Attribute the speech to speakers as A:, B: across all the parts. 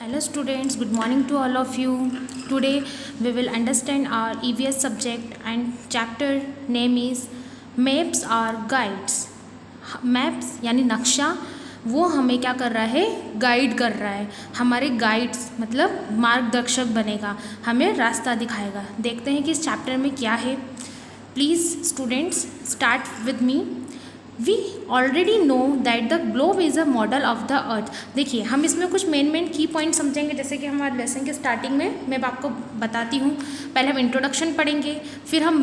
A: Hello students, good morning to all of you. Today we will understand our EVS subject and chapter name is Maps or Guides. Maps यानी नक्शा वो हमें क्या कर रहा है, गाइड कर रहा है. हमारे गाइड्स मतलब मार्गदर्शक बनेगा, हमें रास्ता दिखाएगा. देखते हैं कि इस चैप्टर में क्या है. Please students start with me. We already know that the globe is a model of the earth. देखिए हम इसमें कुछ मेन की पॉइंट समझेंगे, जैसे कि हमारे लेसन के स्टार्टिंग में मैं आपको बताती हूँ. पहले हम इंट्रोडक्शन पढ़ेंगे, फिर हम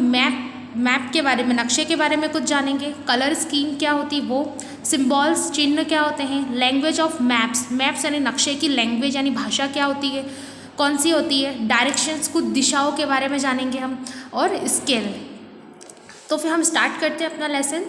A: मैप के बारे में, नक्शे के बारे में कुछ जानेंगे. कलर स्कीम क्या होती है वो, सिम्बॉल्स चिन्ह क्या होते हैं, लैंग्वेज ऑफ मैप्स यानी नक्शे की लैंग्वेज यानी भाषा क्या होती है, कौन सी होती है, डायरेक्शंस कुछ दिशाओं के बारे में जानेंगे हम, और स्केल. तो फिर हम स्टार्ट करते हैं अपना lesson.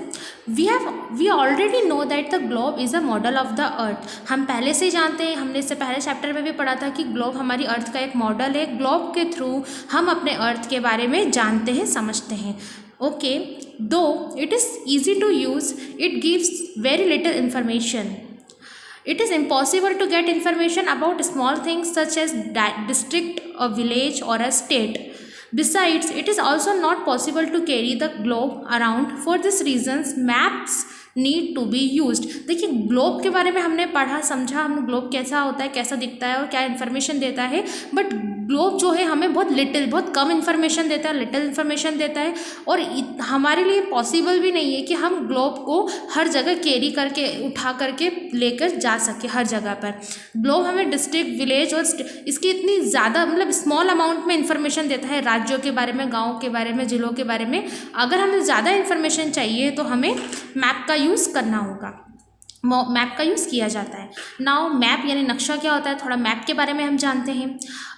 A: We already know that the globe is a model of the earth. हम पहले से ही जानते हैं, हमने इससे पहले चैप्टर में भी पढ़ा था कि ग्लोब हमारी अर्थ का एक मॉडल है. ग्लोब के थ्रू हम अपने अर्थ के बारे में जानते हैं, समझते हैं. Okay, though it is easy to use, it gives very little information. It is impossible to get information about small things such as district, a village or a state. Besides, it is also not possible to carry the globe around. For this reasons, maps need to be used. देखिए globe के बारे में हमने पढ़ा, समझा, हम globe कैसा होता है, कैसा दिखता है और क्या इन्फॉर्मेशन देता है. बट ग्लोब जो है हमें बहुत कम इन्फॉर्मेशन देता है, लिटिल इन्फॉर्मेशन देता है. और हमारे लिए पॉसिबल भी नहीं है कि हम ग्लोब को हर जगह कैरी करके, उठा करके लेकर जा सके हर जगह पर. ग्लोब हमें डिस्ट्रिक्ट, विलेज और इसकी इतनी ज़्यादा मतलब स्मॉल अमाउंट में इन्फॉर्मेशन देता है, राज्यों के बारे में, गाँव के बारे में, ज़िलों के बारे में. अगर हमें ज़्यादा इन्फॉर्मेशन चाहिए तो हमें मैप का यूज़ करना होगा. मैप का यूज़ किया जाता है. नाउ मैप यानी नक्शा क्या होता है, थोड़ा मैप के बारे में हम जानते हैं.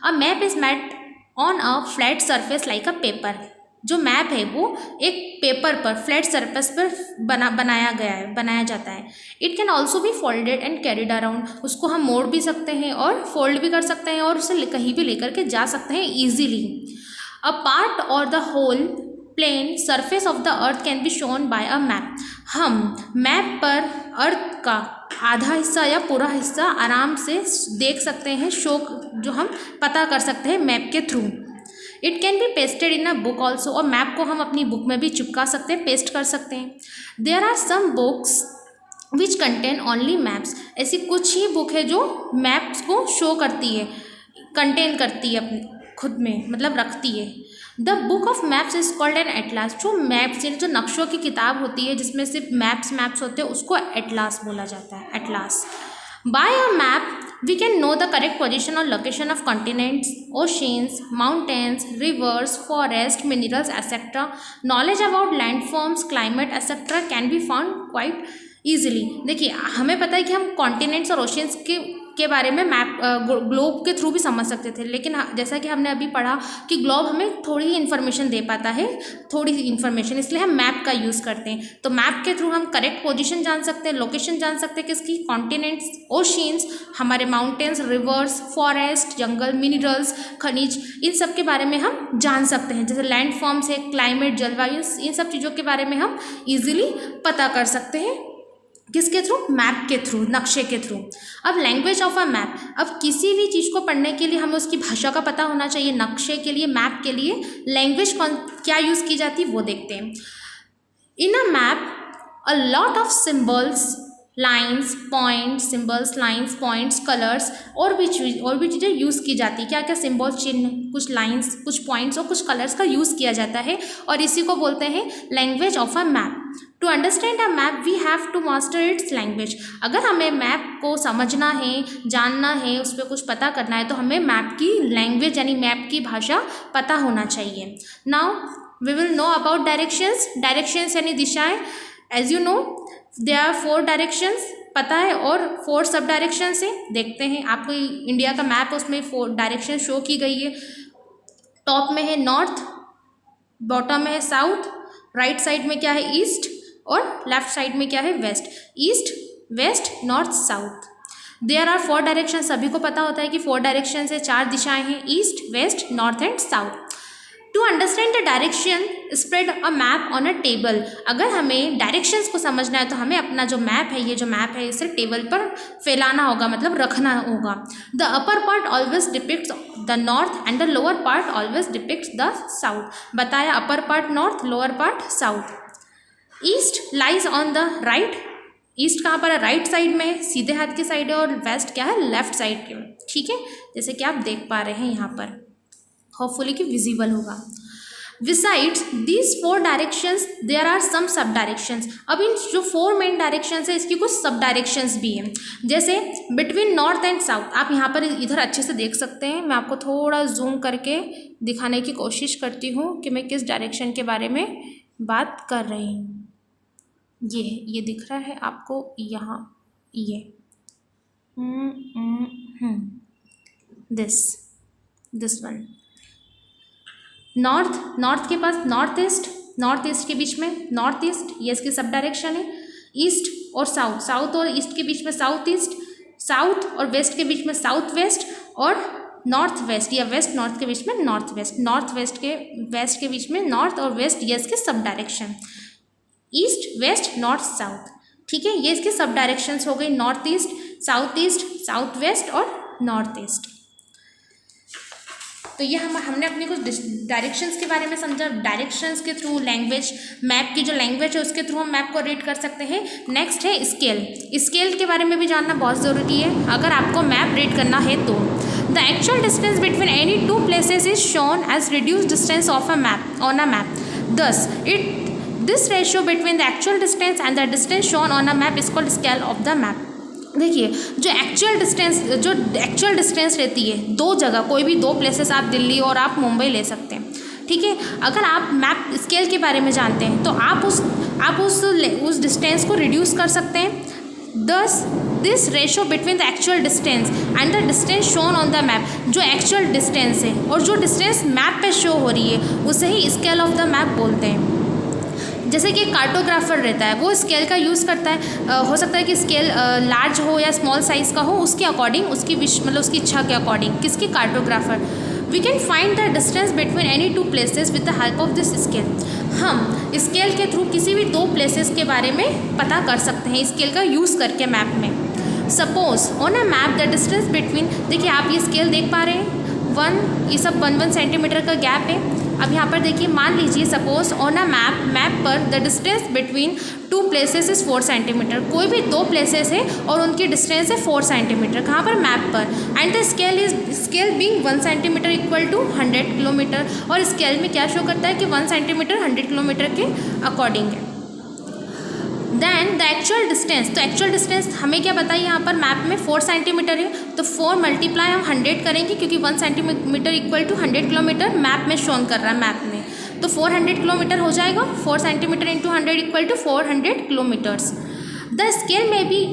A: A map is made on a flat surface like a paper. जो मैप है वो एक पेपर पर, फ्लैट सरफेस पर बनाया जाता है. It can also be folded and carried around. उसको हम मोड़ भी सकते हैं और फोल्ड भी कर सकते हैं और उसे कहीं भी लेकर के जा सकते हैं easily. A part or the whole plane surface of the earth can be shown by a map. हम मैप पर अर्थ का आधा हिस्सा या पूरा हिस्सा आराम से देख सकते हैं, जो हम पता कर सकते हैं मैप के through. It can be pasted in a book also. और मैप को हम अपनी बुक में भी चिपका सकते हैं, पेस्ट कर सकते हैं. There are some books which contain only maps. ऐसी कुछ ही बुक है जो मैप्स को शो करती है, कंटेन करती है अपने खुद में, मतलब रखती है. The book of maps is called an atlas. जो मैप्स जो नक्शों की किताब होती है जिसमें सिर्फ मैप्स होते हैं उसको एटलास बोला जाता है, atlas. By a map we can know the correct position और location of continents, oceans, mountains, rivers, forest, minerals etcetera. Knowledge about landforms, climate etcetera can be found quite easily. देखिए हमें पता है कि हम कॉन्टिनेंट्स और ओशंस के बारे में मैप ग्लोब के थ्रू भी समझ सकते थे, लेकिन जैसा कि हमने अभी पढ़ा कि ग्लोब हमें थोड़ी ही इन्फॉर्मेशन दे पाता है, थोड़ी सी इन्फॉर्मेशन, इसलिए हम मैप का यूज़ करते हैं. तो मैप के थ्रू हम करेक्ट पोजीशन जान सकते हैं, लोकेशन जान सकते हैं किसकी, कॉन्टिनेंट्स, ओशियंस, हमारे माउंटेन्स, रिवर्स, फॉरेस्ट, जंगल, मिनरल्स, खनिज, इन सब के बारे में हम जान सकते हैं. जैसे लैंड फॉर्म्स है, क्लाइमेट, जलवायु, इन सब चीज़ों के बारे में हम ईजिली पता कर सकते हैं. किसके थ्रू, मैप के थ्रू, नक्शे के थ्रू. अब लैंग्वेज ऑफ अ मैप. अब किसी भी चीज़ को पढ़ने के लिए हमें उसकी भाषा का पता होना चाहिए. नक्शे के लिए, मैप के लिए लैंग्वेज क्या यूज़ की जाती है वो देखते हैं. In a map a lot of symbols, lines, points, symbols, lines, points, colours और भी चीज़ें यूज़ की जाती है. क्या क्या सिम्बल, चिन्ह, कुछ लाइन्स, कुछ पॉइंट्स और कुछ कलर्स का यूज़ किया जाता है और इसी को बोलते हैं language of a map. To understand a map we have to master its language. अगर हमें मैप को समझना है, जानना है, उस पर कुछ पता करना है तो हमें मैप की लैंग्वेज यानी मैप की भाषा पता होना चाहिए. Now we will know about directions. Directions यानी दिशाएं. As you know there are 4 directions पता है और 4 सब डायरेक्शन से. देखते हैं, आपको इंडिया का मैप है उसमें 4 डायरेक्शन शो की गई है. टॉप में है नॉर्थ, बॉटम में है साउथ, राइट साइड में क्या है, ईस्ट, और लेफ्ट साइड में क्या है, west. East, west, north, south. There are 4 direction. सभी को पता होता है कि 4 डायरेक्शन से 4 दिशाएं हैं, east, west, north and south. To understand the direction spread a map on a table. अगर हमें डायरेक्शंस को समझना है तो हमें अपना जो मैप है, ये जो मैप है, इसे टेबल पर फैलाना होगा, मतलब रखना होगा। The upper part always depicts the north and the lower part always depicts the south. बताया, upper part north, lower part south. East lies on the right. East कहाँ पर है? राइट साइड में, सीधे हाथ की साइड है, और वेस्ट क्या है? लेफ्ट साइड के। ठीक है, जैसे कि आप देख पा रहे हैं यहाँ पर, होपफुली कि विजिबल होगा। Besides these four directions, there are some sub directions। अब इन जो 4 मेन डायरेक्शंस है, इसकी कुछ सब डायरेक्शंस भी हैं। जैसे बिटवीन नॉर्थ एंड साउथ, आप यहाँ पर इधर अच्छे से देख सकते हैं। मैं आपको थोड़ा जूम करके दिखाने की कोशिश करती हूँ कि मैं किस डायरेक्शन के बारे में बात कर रही हूँ। ये दिख रहा है आपको यहाँ, ये दिस वन। नॉर्थ के पास नॉर्थ ईस्ट के बीच में नॉर्थ ईस्ट, ये इसकी सब डायरेक्शन है। ईस्ट और साउथ और ईस्ट के बीच में साउथ ईस्ट, साउथ और वेस्ट के बीच में साउथ वेस्ट, और नॉर्थ वेस्ट या वेस्ट नॉर्थ के बीच में नॉर्थ वेस्ट के बीच में नॉर्थ और वेस्ट, ये इसके sub direction. East west north south, ठीक है, ये इसके सब डायरेक्शंस हो गई। नॉर्थ ईस्ट, साउथ वेस्ट और नॉर्थ ईस्ट। तो ये हमने अपने कुछ डायरेक्शंस के बारे में समझा। डायरेक्शंस के थ्रू लैंग्वेज, मैप की जो लैंग्वेज है उसके थ्रू हम मैप को रीड कर सकते हैं। नेक्स्ट है स्केल के बारे में भी जानना बहुत ज़रूरी है अगर आपको मैप रीड करना है तो। The actual distance between any 2 places is shown as reduce distance of a map on a map. Thus this ratio between the actual distance and the distance shown on a map is called scale of the map. देखिए, जो actual distance रहती है 2 जगह, कोई भी 2 places, आप दिल्ली और आप मुंबई ले सकते हैं, ठीक है। अगर आप मैप स्केल के बारे में जानते हैं तो आप उस डिस्टेंस को रिड्यूस कर सकते हैं। दस this ratio between the actual distance and the distance shown on the map, जो एक्चुअल डिस्टेंस है और जो डिस्टेंस मैप पे शो हो रही है उसे ही स्केल ऑफ द मैप बोलते हैं। जैसे कि कार्टोग्राफर रहता है, वो स्केल का यूज़ करता है। हो सकता है कि स्केल लार्ज हो या स्मॉल साइज़ का हो, उसके अकॉर्डिंग, उसकी उसकी इच्छा के अकॉर्डिंग, किसकी? Cartographer. We can find the distance between any 2 places with the help of this scale. हम स्केल के थ्रू किसी भी 2 प्लेसेस के बारे में पता कर सकते हैं स्केल का यूज़ करके मैप में। Suppose on a map the distance between, देखिए आप ये स्केल देख पा रहे हैं, ये सब 1 सेंटीमीटर का गैप है। अब यहाँ पर देखिए, मान लीजिए सपोज ऑन अ मैप पर the distance between 2 places is 4 centimetre. कोई भी 2 प्लेसेस है और उनकी डिस्टेंस है 4 सेंटीमीटर। कहाँ पर? मैप पर। And the scale being 1 centimetre equal to 100 kilometre. और स्केल में क्या शो करता है कि 1 सेंटीमीटर 100 किलोमीटर के अकॉर्डिंग है। देन द एक्चुअल डिस्टेंस, तो एक्चुअल डिस्टेंस हमें क्या बताइए, यहाँ पर मैप में 4 सेंटीमीटर है, तो 4 मल्टीप्लाई हम 100 करेंगे क्योंकि 1 centimetre equal to 100 kilometre map में शोन कर रहा है मैप में, तो 400 किलोमीटर हो जाएगा। 4 centimetre into 100 equal to 400 kilometres. The scale में भी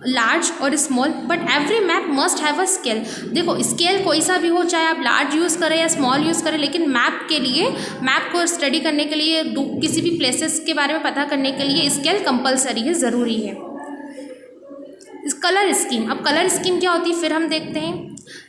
A: लार्ज और small, but every map must have a scale. देखो, स्केल कोई सा भी हो, चाहे आप लार्ज यूज़ करें या स्मॉल यूज़ करें, लेकिन मैप के लिए, मैप को स्टडी करने के लिए, किसी भी प्लेसेस के बारे में पता करने के लिए स्केल कंपलसरी है, ज़रूरी है। कलर स्कीम, अब कलर स्कीम क्या होती है फिर हम देखते हैं।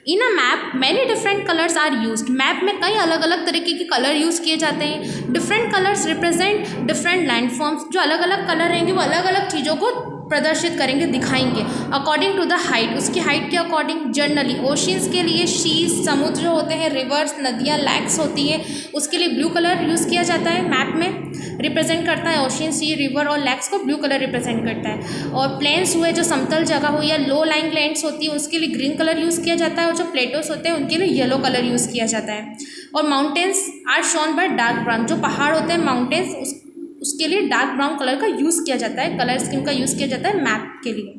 A: In a map many different colours are used. Map में कई अलग अलग तरीके के कलर यूज़ किए जाते हैं। Different colours represent different landforms. जो अलग अलग कलर रहेंगे वो अलग अलग चीज़ों को प्रदर्शित करेंगे, दिखाएंगे अकॉर्डिंग टू द हाइट, उसकी हाइट के अकॉर्डिंग। जनरली ओशियंस के लिए शीज, समुद्र जो होते हैं, रिवर्स, नदियाँ, लैक्स होती हैं, उसके लिए ब्लू कलर यूज़ किया जाता है। मैप में रिप्रेजेंट करता है ओशियन, सी, रिवर और लैक्स को ब्लू कलर रिप्रेजेंट करता है। और प्लेन्स हुए, जो समतल जगह हो या लो लाइंग लैंड्स होती है, उसके लिए ग्रीन कलर यूज़ किया जाता है। और जो प्लेटोस होते हैं उनके लिए येलो कलर यूज़ किया जाता है। और mountains are shown by dark brown. जो पहाड़ होते हैं माउंटेन्स, उसके लिए डार्क ब्राउन कलर का यूज़ किया जाता है, कलर स्कीम का यूज़ किया जाता है मैप के लिए।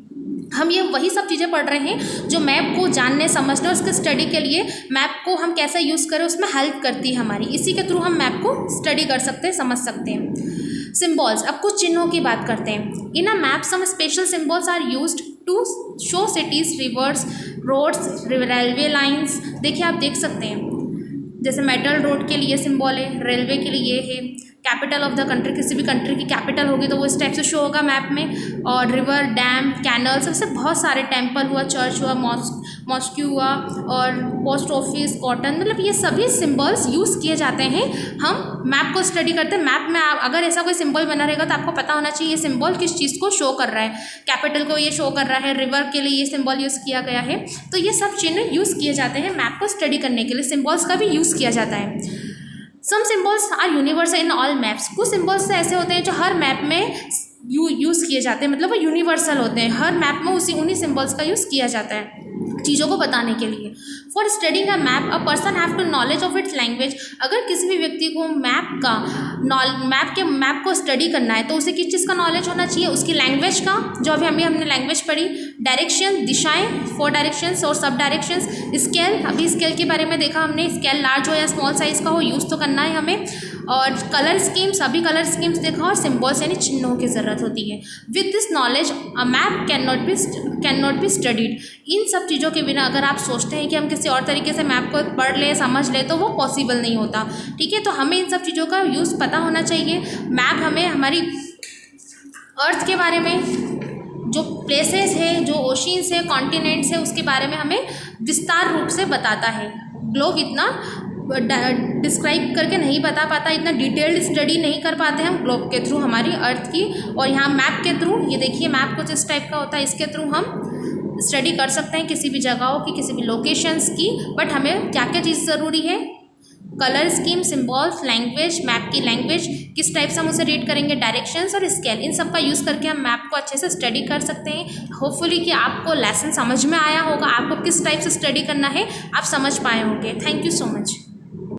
A: हम ये वही सब चीज़ें पढ़ रहे हैं जो मैप को जानने, समझने और उसके स्टडी के लिए, मैप को हम कैसे यूज़ करें उसमें हेल्प करती है हमारी। इसी के थ्रू हम मैप को स्टडी कर सकते हैं, समझ सकते हैं। सिम्बॉल्स, अब कुछ चिन्हों की बात करते हैं। In a map some special symbols are used to show cities, rivers, roads, railway lines. देखिए आप देख सकते हैं, जैसे मेटल रोड के लिए सिम्बॉल है, रेलवे के लिए ये है, कैपिटल ऑफ द कंट्री, किसी भी कंट्री की कैपिटल होगी तो वो इस टाइप से शो होगा मैप में। और रिवर, डैम, कैनल, सबसे बहुत सारे टेम्पल हुआ, चर्च हुआ, मॉस्क्यू हुआ, और पोस्ट ऑफिस, कॉटन, मतलब ये सभी सिम्बल्स यूज़ किए जाते हैं। हम मैप को स्टडी करते हैं। मैप में अगर ऐसा कोई सिंबल बना रहेगा तो आपको पता होना चाहिए ये सिंबल किस चीज़ को शो कर रहा है। कैपिटल को ये शो कर रहा है, रिवर के लिए ये सिंबल यूज़ किया गया है। तो ये सब चिन्ह यूज़ किए जाते हैं मैप को स्टडी करने के लिए। सिंबल्स का भी यूज़ किया जाता है। Some symbols are universal in all maps. कुछ सिम्बल्स ऐसे होते हैं जो हर मैप में यूज़ किए जाते हैं, मतलब वो यूनिवर्सल होते हैं। हर मैप में उन्हीं सिम्बल्स का यूज़ किया जाता है चीज़ों को बताने के लिए। For studying a map a person have to knowledge of its language. अगर किसी भी व्यक्ति को मैप को स्टडी करना है तो उसे किस चीज़ का नॉलेज होना चाहिए? उसकी लैंग्वेज का, जो अभी हमने लैंग्वेज पढ़ी। डायरेक्शन, दिशाएं, 4 डायरेक्शंस और सब डायरेक्शंस। स्केल, अभी स्केल के बारे में देखा हमने, स्केल लार्ज हो या स्मॉल साइज़ का हो, यूज़ तो करना है हमें। और कलर स्कीम्स, अभी कलर स्कीम्स देखा, और सिम्बल्स यानी चिन्हों की ज़रूरत होती है। With this knowledge a map can not be studied. इन सब चीज़ों के बिना अगर आप सोचते हैं कि हम किसी और तरीके से मैप को पढ़ लें, समझ लें, तो वो पॉसिबल नहीं होता। ठीक है, तो हमें इन सब चीज़ों का यूज़ पता होना चाहिए। मैप हमें हमारी अर्थ के बारे में, जो प्लेसेस है, जो ओशियंस है, कॉन्टिनेंट्स है, उसके बारे में हमें विस्तार रूप से बताता है। लोग इतना डिस्क्राइब करके नहीं बता पाता, इतना डिटेल्ड स्टडी नहीं कर पाते हम ग्लोब के थ्रू हमारी अर्थ की। और यहाँ मैप के थ्रू, ये देखिए मैप कुछ इस टाइप का होता है, इसके थ्रू हम स्टडी कर सकते हैं किसी भी जगहों की, किसी भी लोकेशंस की। बट हमें क्या क्या चीज़ ज़रूरी है? Colour scheme, symbols, language, map की लैंग्वेज किस टाइप से हम उसे रीड करेंगे, डायरेक्शंस और स्केल, इन सब का यूज़ करके हम मैप को अच्छे से स्टडी कर सकते हैं। होपफुली कि आपको लेसन समझ में आया होगा, आपको किस टाइप से स्टडी करना है आप समझ पाए होंगे। Thank you so much.